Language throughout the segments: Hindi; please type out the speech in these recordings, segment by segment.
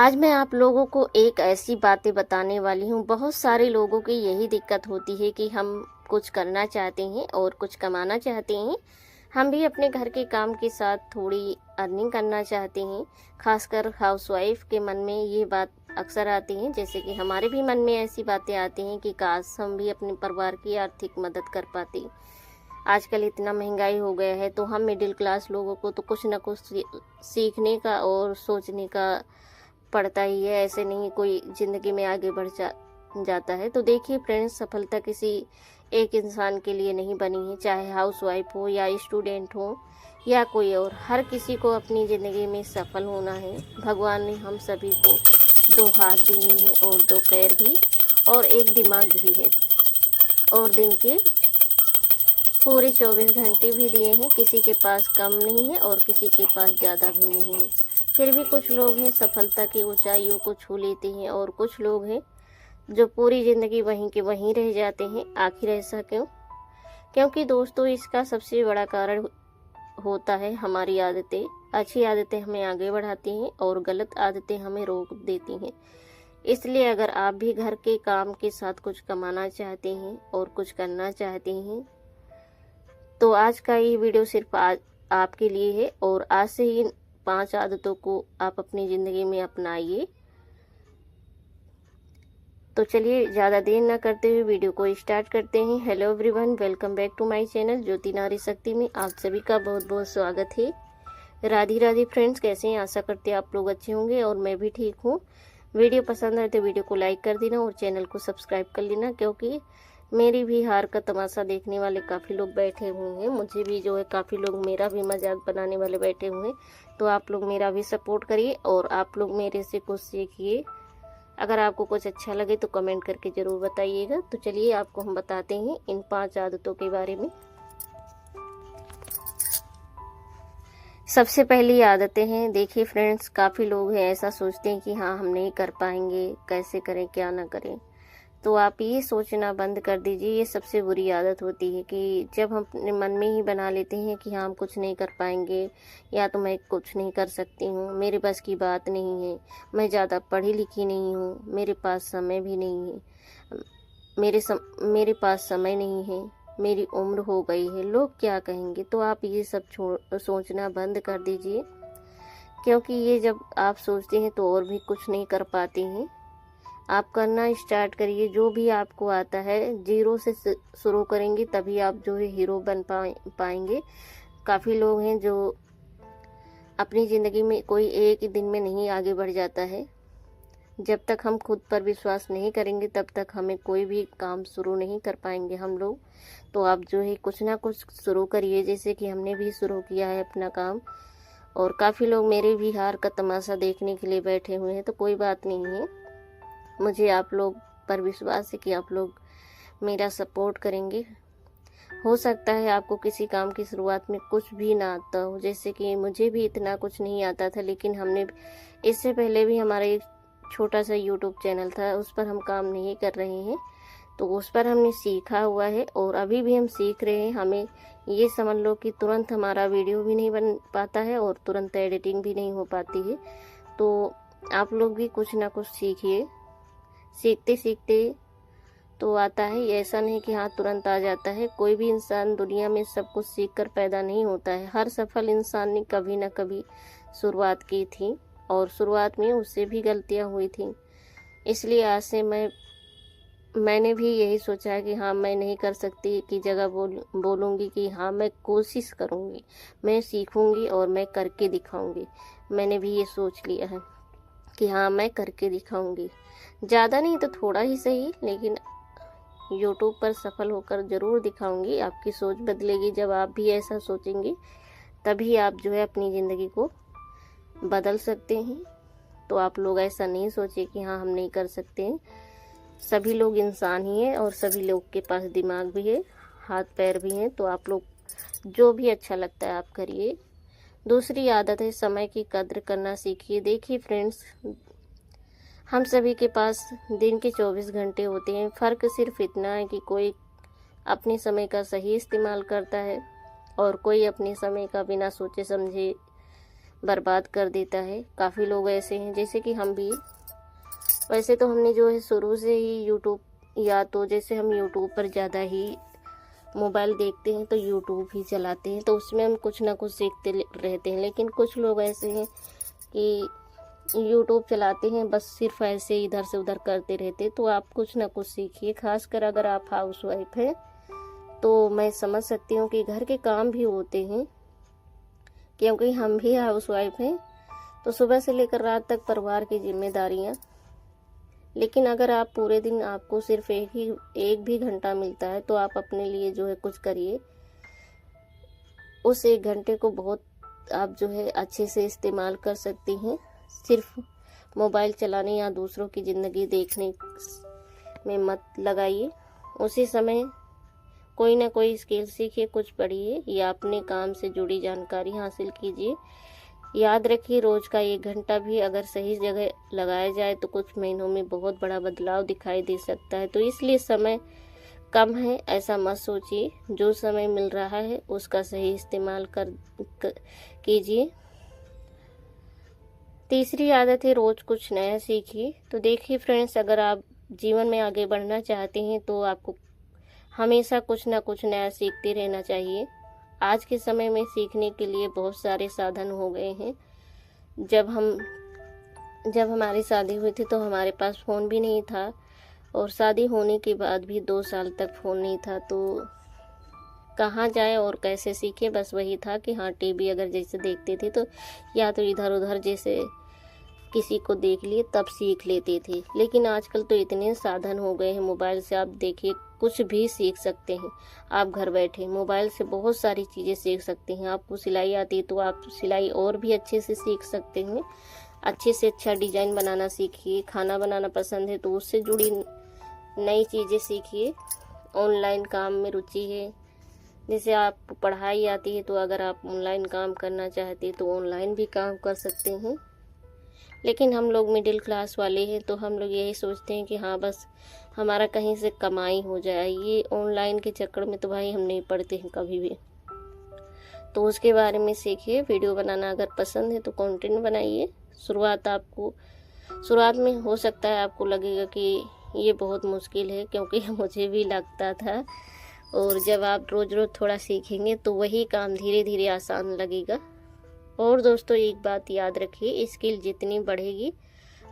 आज मैं आप लोगों को एक ऐसी बातें बताने वाली हूँ। बहुत सारे लोगों की यही दिक्कत होती है कि हम कुछ करना चाहते हैं और कुछ कमाना चाहते हैं। हम भी अपने घर के काम के साथ थोड़ी अर्निंग करना चाहते हैं। खासकर हाउसवाइफ के मन में ये बात अक्सर आती है, जैसे कि हमारे भी मन में ऐसी बातें आती हैं कि काश हम भी अपने परिवार की आर्थिक मदद कर पाते। आजकल इतना महंगाई हो गया है, तो हम मिडिल क्लास लोगों को तो कुछ ना कुछ सीखने का और सोचने का पड़ता ही है। ऐसे नहीं कोई ज़िंदगी में आगे बढ़ जाता है। तो देखिए फ्रेंड्स, सफलता किसी एक इंसान के लिए नहीं बनी है, चाहे हाउसवाइफ हो या स्टूडेंट हो या कोई और। हर किसी को अपनी ज़िंदगी में सफल होना है। भगवान ने हम सभी को दो हाथ दिए हैं और दो पैर भी और एक दिमाग भी है, और दिन के पूरे 24 घंटे भी दिए हैं। किसी के पास कम नहीं है और किसी के पास ज़्यादा भी नहीं है। फिर भी कुछ लोग हैं सफलता की ऊंचाइयों को छू लेते हैं, और कुछ लोग हैं जो पूरी ज़िंदगी वहीं के वहीं रह जाते हैं। आखिर ऐसा क्यों? क्योंकि दोस्तों, इसका सबसे बड़ा कारण होता है हमारी आदतें। अच्छी आदतें हमें आगे बढ़ाती हैं और गलत आदतें हमें रोक देती हैं। इसलिए अगर आप भी घर के काम के साथ कुछ कमाना चाहते हैं और कुछ करना चाहते हैं, तो आज का ये वीडियो सिर्फ आज आपके लिए है। और आज से ही 5 आदतों को आप अपनी ज़िंदगी में अपनाइए। तो चलिए ज़्यादा देर ना करते हुए वीडियो को स्टार्ट करते हैं। Hello everyone, welcome back to my channel Jyoti Nari Shakti में आप सभी का बहुत बहुत स्वागत है। राधे राधे फ्रेंड्स, कैसे हैं? आशा करते हैं आप लोग अच्छे होंगे और मैं भी ठीक हूँ। वीडियो पसंद आए तो वीडियो को लाइक कर देना और चैनल को सब्सक्राइब कर लेना, क्योंकि मेरी भी हार का तमाशा देखने वाले काफ़ी लोग बैठे हुए हैं। मुझे भी जो है काफ़ी लोग मेरा भी मजाक बनाने वाले बैठे हुए हैं। तो आप लोग मेरा भी सपोर्ट करिए और आप लोग मेरे से कुछ सीखिए। अगर आपको कुछ अच्छा लगे तो कमेंट करके ज़रूर बताइएगा। तो चलिए आपको हम बताते हैं इन 5 आदतों के बारे में। सबसे पहली आदतें हैं, देखिए फ्रेंड्स, काफ़ी लोग हैं ऐसा सोचते हैं कि हाँ हम नहीं कर पाएंगे, कैसे करें क्या ना करें। तो आप ये सोचना बंद कर दीजिए। ये सबसे बुरी आदत होती है कि जब हम अपने मन में ही बना लेते हैं कि हाँ हम कुछ नहीं कर पाएंगे, या तो मैं कुछ नहीं कर सकती हूँ, मेरे बस की बात नहीं है, मैं ज़्यादा पढ़ी लिखी नहीं हूँ, मेरे पास समय भी नहीं है, मेरे पास समय नहीं है, मेरी उम्र हो गई है, लोग क्या कहेंगे। तो आप ये सब सोचना बंद कर दीजिए, क्योंकि ये जब आप सोचते हैं तो और भी कुछ नहीं कर पाते हैं। आप करना स्टार्ट करिए। जो भी आपको आता है, जीरो से शुरू करेंगे तभी आप जो है हीरो बन पाएंगे। काफ़ी लोग हैं जो अपनी ज़िंदगी में कोई एक ही दिन में नहीं आगे बढ़ जाता है। जब तक हम खुद पर विश्वास नहीं करेंगे तब तक हमें कोई भी काम शुरू नहीं कर पाएंगे हम लोग। तो आप जो है कुछ ना कुछ शुरू करिए, जैसे कि हमने भी शुरू किया है अपना काम। और काफ़ी लोग मेरे भी हार का तमाशा देखने के लिए बैठे हुए हैं। तो कोई बात नहीं है, मुझे आप लोग पर विश्वास है कि आप लोग मेरा सपोर्ट करेंगे। हो सकता है आपको किसी काम की शुरुआत में कुछ भी ना आता हो, जैसे कि मुझे भी इतना कुछ नहीं आता था, लेकिन हमने इससे पहले भी हमारा एक छोटा सा यूट्यूब चैनल था, उस पर हम काम नहीं कर रहे हैं। तो उस पर हमने सीखा हुआ है और अभी भी हम सीख रहे हैं। हमें ये समझ लो कि तुरंत हमारा वीडियो भी नहीं बन पाता है और तुरंत एडिटिंग भी नहीं हो पाती है। तो आप लोग भी कुछ ना कुछ सीखिए। सीखते सीखते तो आता है, ऐसा नहीं कि हाँ तुरंत आ जाता है। कोई भी इंसान दुनिया में सब कुछ सीख कर पैदा नहीं होता है। हर सफल इंसान ने कभी ना कभी शुरुआत की थी और शुरुआत में उससे भी गलतियाँ हुई थी। इसलिए आज से मैंने भी यही सोचा है कि हाँ मैं नहीं कर सकती की जगह बोलूँगी कि हाँ मैं कोशिश करूँगी, मैं सीखूँगी और मैं करके दिखाऊँगी। मैंने भी ये सोच लिया है कि हाँ मैं करके दिखाऊँगी। ज़्यादा नहीं तो थोड़ा ही सही, लेकिन यूट्यूब पर सफल होकर ज़रूर दिखाऊंगी। आपकी सोच बदलेगी जब आप भी ऐसा सोचेंगे, तभी आप जो है अपनी ज़िंदगी को बदल सकते हैं। तो आप लोग ऐसा नहीं सोचिए कि हाँ हम नहीं कर सकते हैं। सभी लोग इंसान ही हैं और सभी लोग के पास दिमाग भी है, हाथ पैर भी हैं। तो आप लोग जो भी अच्छा लगता है आप करिए। दूसरी आदत है, समय की कद्र करना सीखिए। देखिए फ्रेंड्स, हम सभी के पास दिन के 24 घंटे होते हैं। फ़र्क सिर्फ इतना है कि कोई अपने समय का सही इस्तेमाल करता है और कोई अपने समय का बिना सोचे समझे बर्बाद कर देता है। काफ़ी लोग ऐसे हैं, जैसे कि हम भी। वैसे तो हमने जो है शुरू से ही यूट्यूब, या तो जैसे हम यूट्यूब पर ज़्यादा ही मोबाइल देखते हैं तो यूट्यूब ही चलाते हैं, तो उसमें हम कुछ ना कुछ सीखते रहते हैं। लेकिन कुछ लोग ऐसे हैं कि यूट्यूब चलाते हैं, बस सिर्फ ऐसे इधर से उधर करते रहते। तो आप कुछ ना कुछ सीखिए, खासकर अगर आप हाउसवाइफ हैं तो मैं समझ सकती हूँ कि घर के काम भी होते हैं, क्योंकि हम भी हाउसवाइफ हैं। तो सुबह से लेकर रात तक परिवार की जिम्मेदारियाँ। लेकिन अगर आप पूरे दिन, आपको सिर्फ एक भी घंटा मिलता है तो आप अपने लिए जो है कुछ करिए। उस 1 घंटे को बहुत आप जो है अच्छे से इस्तेमाल कर सकती हैं। सिर्फ मोबाइल चलाने या दूसरों की ज़िंदगी देखने में मत लगाइए। उसी समय कोई ना कोई स्किल सीखिए, कुछ पढ़िए या अपने काम से जुड़ी जानकारी हासिल कीजिए। याद रखिए, रोज़ का 1 घंटा भी अगर सही जगह लगाया जाए तो कुछ महीनों में बहुत बड़ा बदलाव दिखाई दे सकता है। तो इसलिए समय कम है ऐसा मत सोचिए, जो समय मिल रहा है उसका सही इस्तेमाल कीजिए। तीसरी आदत है, रोज़ कुछ नया सीखिए। तो देखिए फ्रेंड्स, अगर आप जीवन में आगे बढ़ना चाहते हैं तो आपको हमेशा कुछ ना कुछ नया सीखते रहना चाहिए। आज के समय में सीखने के लिए बहुत सारे साधन हो गए हैं। जब हमारी शादी हुई थी तो हमारे पास फ़ोन भी नहीं था, और शादी होने के बाद भी 2 साल तक फ़ोन नहीं था। तो कहाँ जाए और कैसे सीखे, बस वही था कि हाँ, टीवी अगर जैसे देखते थे तो या तो इधर उधर जैसे किसी को देख लिए तब सीख लेते थे। लेकिन आजकल तो इतने साधन हो गए हैं, मोबाइल से आप देखिए कुछ भी सीख सकते हैं। आप घर बैठे मोबाइल से बहुत सारी चीज़ें सीख सकते हैं। आपको सिलाई आती है तो आप सिलाई और भी अच्छे से सीख सकते हैं। अच्छे से अच्छा डिज़ाइन बनाना सीखिए। खाना बनाना पसंद है तो उससे जुड़ी नई चीज़ें सीखिए। ऑनलाइन काम में रुचि है, जैसे आपको पढ़ाई आती है तो अगर आप ऑनलाइन काम करना चाहते हैं तो ऑनलाइन भी काम कर सकते हैं। लेकिन हम लोग मिडिल क्लास वाले हैं तो हम लोग यही सोचते हैं कि हाँ, बस हमारा कहीं से कमाई हो जाए। ये ऑनलाइन के चक्कर में तो भाई हम नहीं पढ़ते हैं कभी भी। तो उसके बारे में सीखिए। वीडियो बनाना अगर पसंद है तो कंटेंट बनाइए। शुरुआत में हो सकता है आपको लगेगा कि ये बहुत मुश्किल है, क्योंकि मुझे भी लगता था। और जब आप रोज़ रोज़ थोड़ा सीखेंगे तो वही काम धीरे धीरे आसान लगेगा। और दोस्तों, एक बात याद रखिए, स्किल जितनी बढ़ेगी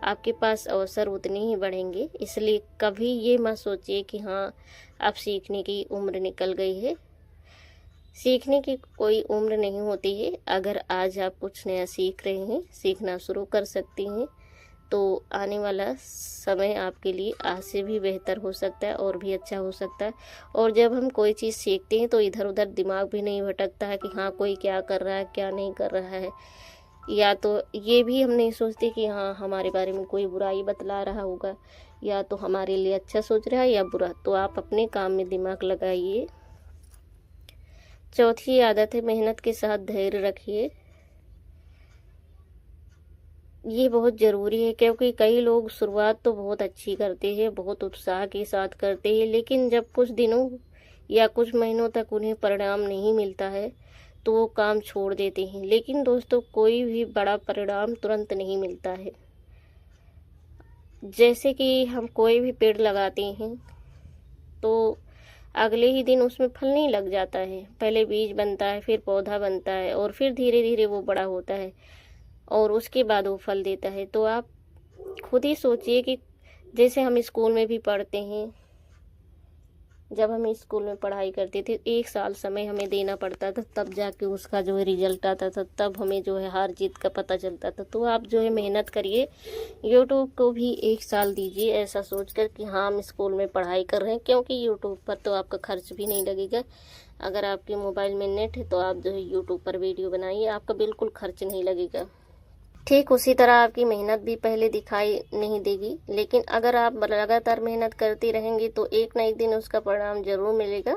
आपके पास अवसर उतने ही बढ़ेंगे। इसलिए कभी ये मत सोचिए कि हाँ, अब सीखने की उम्र निकल गई है। सीखने की कोई उम्र नहीं होती है। अगर आज आप कुछ नया सीख रहे हैं, सीखना शुरू कर सकती हैं, तो आने वाला समय आपके लिए आज से भी बेहतर हो सकता है और भी अच्छा हो सकता है। और जब हम कोई चीज़ सीखते हैं तो इधर उधर दिमाग भी नहीं भटकता है कि हाँ, कोई क्या कर रहा है क्या नहीं कर रहा है, या तो ये भी हम नहीं सोचते कि हाँ, हमारे बारे में कोई बुराई बतला रहा होगा, या तो हमारे लिए अच्छा सोच रहा है या बुरा। तो आप अपने काम में दिमाग लगाइए। चौथी आदत है, मेहनत के साथ धैर्य रखिए। ये बहुत ज़रूरी है, क्योंकि कई लोग शुरुआत तो बहुत अच्छी करते हैं, बहुत उत्साह के साथ करते हैं, लेकिन जब कुछ दिनों या कुछ महीनों तक उन्हें परिणाम नहीं मिलता है तो वो काम छोड़ देते हैं। लेकिन दोस्तों, कोई भी बड़ा परिणाम तुरंत नहीं मिलता है। जैसे कि हम कोई भी पेड़ लगाते हैं तो अगले ही दिन उसमें फल नहीं लग जाता है। पहले बीज बनता है, फिर पौधा बनता है, और फिर धीरे धीरे वो बड़ा होता है और उसके बाद वो फल देता है। तो आप खुद ही सोचिए कि जैसे हम स्कूल में भी पढ़ते हैं, जब हम स्कूल में पढ़ाई करते थे 1 साल समय हमें देना पड़ता था, तब जाके उसका जो है रिजल्ट आता था, तब हमें जो है हार जीत का पता चलता था। तो आप जो है मेहनत करिए। यूट्यूब को भी 1 साल दीजिए, ऐसा सोचकर कि हाँ, हम स्कूल में पढ़ाई कर रहे हैं, क्योंकि यूट्यूब पर तो आपका खर्च भी नहीं लगेगा। अगर आपके मोबाइल में नेट है तो आप जो है यूट्यूब पर वीडियो बनाइए, आपका बिल्कुल खर्च नहीं लगेगा। ठीक उसी तरह आपकी मेहनत भी पहले दिखाई नहीं देगी, लेकिन अगर आप लगातार मेहनत करते रहेंगे तो एक ना एक दिन उसका परिणाम जरूर मिलेगा।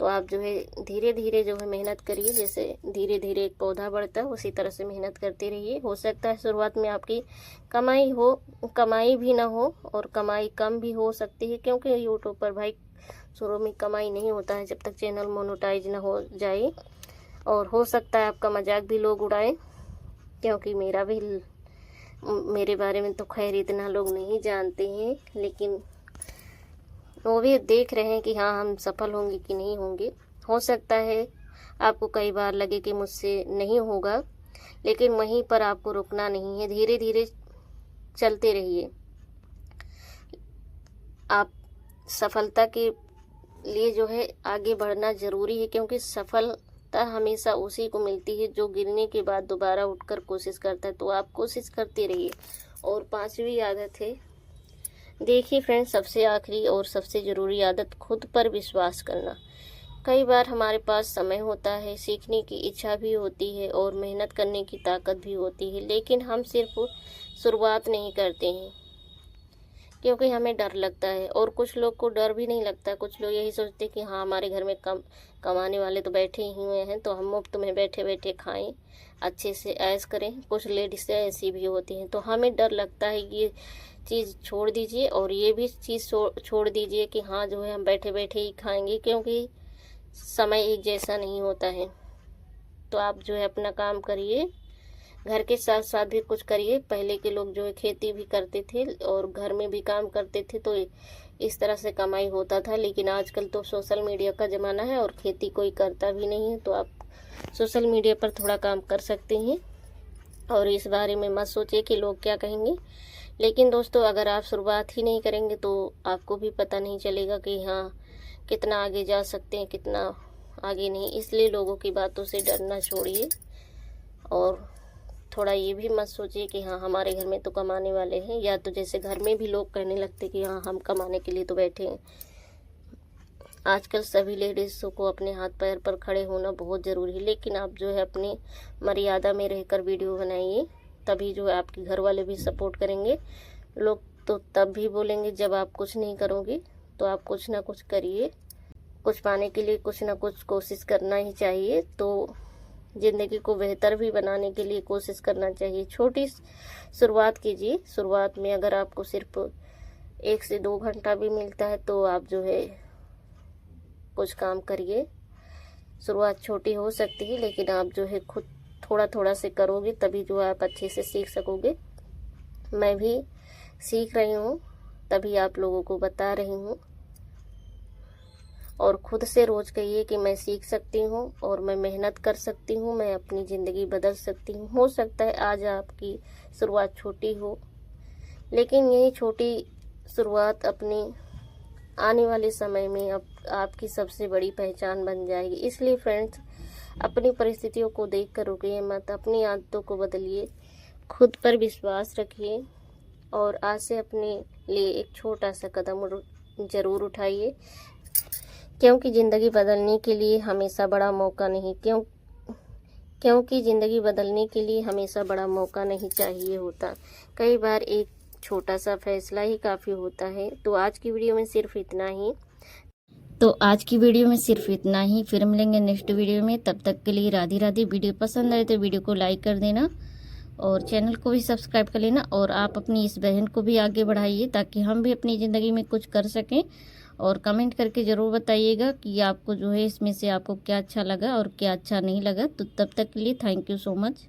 तो आप जो है धीरे धीरे जो है मेहनत करिए। जैसे धीरे धीरे एक पौधा बढ़ता है उसी तरह से मेहनत करते रहिए। हो सकता है शुरुआत में आपकी कमाई भी ना हो, और कमाई कम भी हो सकती है, क्योंकि यूट्यूब पर भाई शुरू में कमाई नहीं होता है जब तक चैनल मोनेटाइज ना हो जाए। और हो सकता है आपका मजाक भी लोग उड़ाएं। क्योंकि मेरे बारे में तो खैर इतना लोग नहीं जानते हैं, लेकिन वो भी देख रहे हैं कि हाँ हम सफल होंगे कि नहीं होंगे। हो सकता है आपको कई बार लगे कि मुझसे नहीं होगा, लेकिन वहीं पर आपको रुकना नहीं है, धीरे धीरे चलते रहिए। आप सफलता के लिए जो है आगे बढ़ना ज़रूरी है, क्योंकि सफलता हमेशा उसी को मिलती है जो गिरने के बाद दोबारा उठकर कोशिश करता है। तो आप कोशिश करते रहिए। और 5वीं आदत है, देखिए फ्रेंड्स, सबसे आखिरी और सबसे ज़रूरी आदत, खुद पर विश्वास करना। कई बार हमारे पास समय होता है, सीखने की इच्छा भी होती है और मेहनत करने की ताकत भी होती है, लेकिन हम सिर्फ शुरुआत नहीं करते हैं क्योंकि हमें डर लगता है। और कुछ लोग को डर भी नहीं लगता, कुछ लोग यही सोचते कि हाँ हमारे घर में कमाने वाले तो बैठे ही हुए हैं, तो हम मुफ्त में बैठे बैठे खाएं, अच्छे से ऐश करें। कुछ लेडीज़ ऐसी भी होती हैं, तो हमें डर लगता है कि ये चीज़ छोड़ दीजिए और ये भी चीज़ छोड़ दीजिए कि हाँ जो है हम बैठे बैठे ही खाएंगे, क्योंकि समय एक जैसा नहीं होता है। तो आप जो है अपना काम करिए, घर के साथ साथ भी कुछ करिए। पहले के लोग जो है खेती भी करते थे और घर में भी काम करते थे, तो इस तरह से कमाई होता था। लेकिन आजकल तो सोशल मीडिया का ज़माना है और खेती कोई करता भी नहीं है, तो आप सोशल मीडिया पर थोड़ा काम कर सकते हैं और इस बारे में मत सोचिए कि लोग क्या कहेंगे। लेकिन दोस्तों, अगर आप शुरुआत ही नहीं करेंगे तो आपको भी पता नहीं चलेगा कि हाँ कितना आगे जा सकते हैं, कितना आगे नहीं। इसलिए लोगों की बातों से डरना छोड़िए और थोड़ा ये भी मत सोचिए कि हाँ हमारे घर में तो कमाने वाले हैं, या तो जैसे घर में भी लोग कहने लगते कि हाँ हम कमाने के लिए तो बैठे हैं। आजकल सभी लेडीज़ों को अपने हाथ पैर पर खड़े होना बहुत ज़रूरी है, लेकिन आप जो है अपनी मर्यादा में रहकर वीडियो बनाइए, तभी जो है आपके घर वाले भी सपोर्ट करेंगे। लोग तो तब भी बोलेंगे जब आप कुछ नहीं करोगे। तो आप कुछ ना कुछ करिए, कुछ पाने के लिए कुछ ना कुछ कोशिश करना ही चाहिए। तो ज़िंदगी को बेहतर भी बनाने के लिए कोशिश करना चाहिए। छोटी शुरुआत कीजिए। शुरुआत में अगर आपको सिर्फ 1 से 2 घंटा भी मिलता है तो आप जो है कुछ काम करिए। शुरुआत छोटी हो सकती है, लेकिन आप जो है खुद थोड़ा थोड़ा से करोगे तभी जो आप अच्छे से सीख सकोगे। मैं भी सीख रही हूँ, तभी आप लोगों को बता रही हूँ। और खुद से रोज़ कहिए कि मैं सीख सकती हूँ और मैं मेहनत कर सकती हूँ, मैं अपनी ज़िंदगी बदल सकती हूँ। हो सकता है आज आपकी शुरुआत छोटी हो, लेकिन यही छोटी शुरुआत अपनी आने वाले समय में आपकी सबसे बड़ी पहचान बन जाएगी। इसलिए फ्रेंड्स, अपनी परिस्थितियों को देखकर रुकिए मत, अपनी आदतों को बदलिए, खुद पर विश्वास रखिए और आज से अपने लिए एक छोटा सा कदम ज़रूर उठाइए, क्योंकि ज़िंदगी बदलने के लिए हमेशा बड़ा मौका नहीं क्योंकि ज़िंदगी बदलने के लिए हमेशा बड़ा मौका नहीं चाहिए होता। कई बार एक छोटा सा फैसला ही काफ़ी होता है। तो आज की वीडियो में सिर्फ इतना ही। फिर मिलेंगे नेक्स्ट वीडियो में। तब तक के लिए राधे राधे। वीडियो पसंद आए तो वीडियो को लाइक कर देना और चैनल को भी सब्सक्राइब कर लेना। और आप अपनी इस बहन को भी आगे बढ़ाइए ताकि हम भी अपनी ज़िंदगी में कुछ कर सकें। और कमेंट करके ज़रूर बताइएगा कि आपको जो है इसमें से आपको क्या अच्छा लगा और क्या अच्छा नहीं लगा। तो तब तक के लिए थैंक यू सो मच।